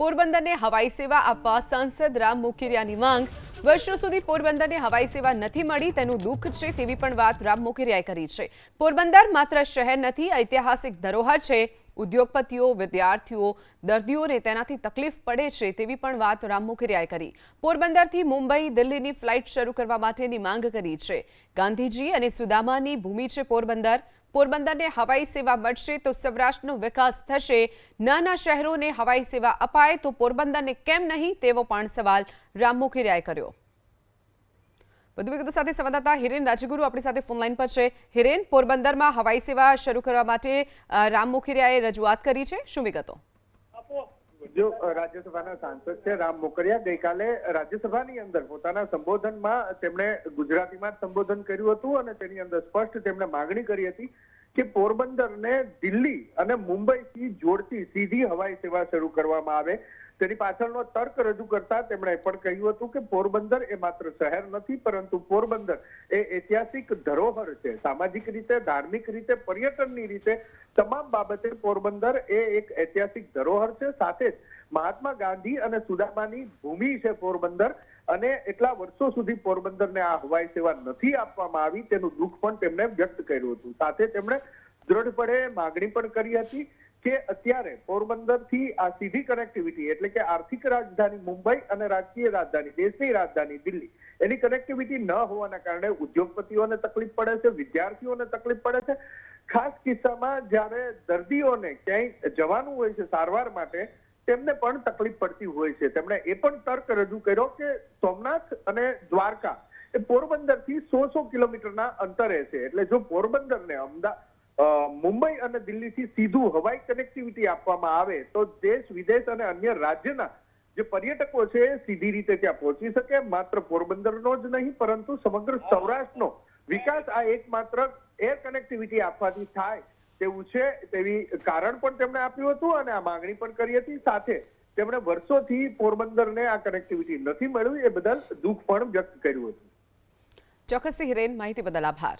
પોરબંદરને હવાઈ સેવા આપવા સાંસદ રામ મોકરિયાની માંગ। વર્ષો સુધી પોરબંદરને હવાઈ સેવા નથી મળી તેનું દુઃખ છે તેવી પણ વાત રામ મોકરિયાએ કરી છે। પોરબંદર માત્ર શહેર નથી, ઐતિહાસિક ધરોહર છે। ઉદ્યોગપતિઓ, વિદ્યાર્થીઓ, દર્દીઓને તેનાથી તકલીફ પડે છે તેવી પણ વાત રામ મોકરિયાએ કરી। પોરબંદરથી મુંબઈ, દિલ્હીની ફ્લાઇટ શરૂ કરવા માટેની માંગ કરી છે। ગાંધીજી અને સુદામાની ભૂમિ છે પોરબંદર। પોરબંદરને હવાઈ સેવા મળશે તો સૌરાષ્ટ્રનો વિકાસ થશે। નાના શહેરોને હવાઈ સેવા અપાય તો પોરબંદરને કેમ નહીં તેવો પણ સવાલ રામ મોકરિયાએ કર્યો। વધુ વિગતો સાથે સંવાદદાતા હિરેન રાજગુરુ આપણી સાથે ફોન લાઈન પર છે। હિરેન, પોરબંદરમાં હવાઈ સેવા શરૂ કરવા માટે રામ મોકરિયાએ રજૂઆત કરી છે, શું વિગતો? जो राज्यसभा सांसद છે રામ મોકરિયા ગઈકાલે રાજ્યસભાની અંદર પોતાના સંબોધનમાં તેમણે ગુજરાતીમાં સંબોધન કર્યું હતું અને તેની અંદર સ્પષ્ટ તેમણે માંગણી કરી હતી કે પોરબંદરને દિલ્હી અને મુંબઈથી જોડતી સીધી હવાઈ સેવા શરૂ કરવામાં આવે। તેની પાછળનો તર્ક રજૂ કરતા તેમણે પણ કહ્યું હતું કે પોરબંદર એ માત્ર શહેર નથી પરંતુ પોરબંદર એ ઐતિહાસિક ધરોહર છે। સામાજિક રીતે, ધાર્મિક રીતે, પર્યટનની રીતે તમામ બાબતે પોરબંદર એ એક ઐતિહાસિક ધરોહર છે। સાથે જ મહાત્મા ગાંધી અને સુદામાની ભૂમિ છે પોરબંદર અને એટલા વર્ષો સુધી પોરબંદરને આ હવાઈ સેવા નથી આપવામાં આવી તેનું દુઃખ પણ તેમણે વ્યક્ત કર્યું હતું। સાથે તેમણે દ્રઢપણે માંગણી પણ કરી હતી કે અત્યારે પોરબંદરથી આ સીધી કનેક્ટિવિટી એટલે કે આર્થિક રાજધાની મુંબઈ અને રાજકીય રાજધાની, દેશની રાજધાની દિલ્હી એની કનેક્ટિવિટી ન હોવાના કારણે ઉદ્યોગપતિઓને તકલીફ પડે છે, વિદ્યાર્થીઓને તકલીફ પડે છે। ખાસ કિસ્સામાં જ્યારે દર્દીઓને ક્યાંય જવાનું હોય છે સારવાર માટે તેમને પણ તકલીફ પડતી હોય છે। તેમણે એ પણ તર્ક રજૂ કર્યો કે સોમનાથ અને દ્વારકા એ પોરબંદરથી 100 કિલોમીટરના અંતરે છે, એટલે જો પોરબંદરને મુંબઈ અને દિલ્હીથી સીધું હવાઈ કનેક્ટિવિટી આપવામાં આવે તો દેશ વિદેશ અને અન્ય રાજ્યના જે પર્યટકો છે સીધી રીતે ત્યાં પહોંચી શકે। માત્ર પોરબંદરનો જ નહીં પરંતુ સમગ્ર સૌરાષ્ટ્રનો વિકાસ આ એકમાત્ર એર કનેક્ટિવિટી આપવાથી થાય તેવું છે તેવી કારણ પણ તેમણે આપ્યું હતું અને આ માંગણી પણ કરી હતી। સાથે તેમણે વર્ષોથી પોરબંદરને આ કનેક્ટિવિટી નથી મળ્યું એ બદલ દુઃખ પણ વ્યક્ત કર્યું હતું। ચોક્કસથી હિરેન, માહિતી બદલ આભાર।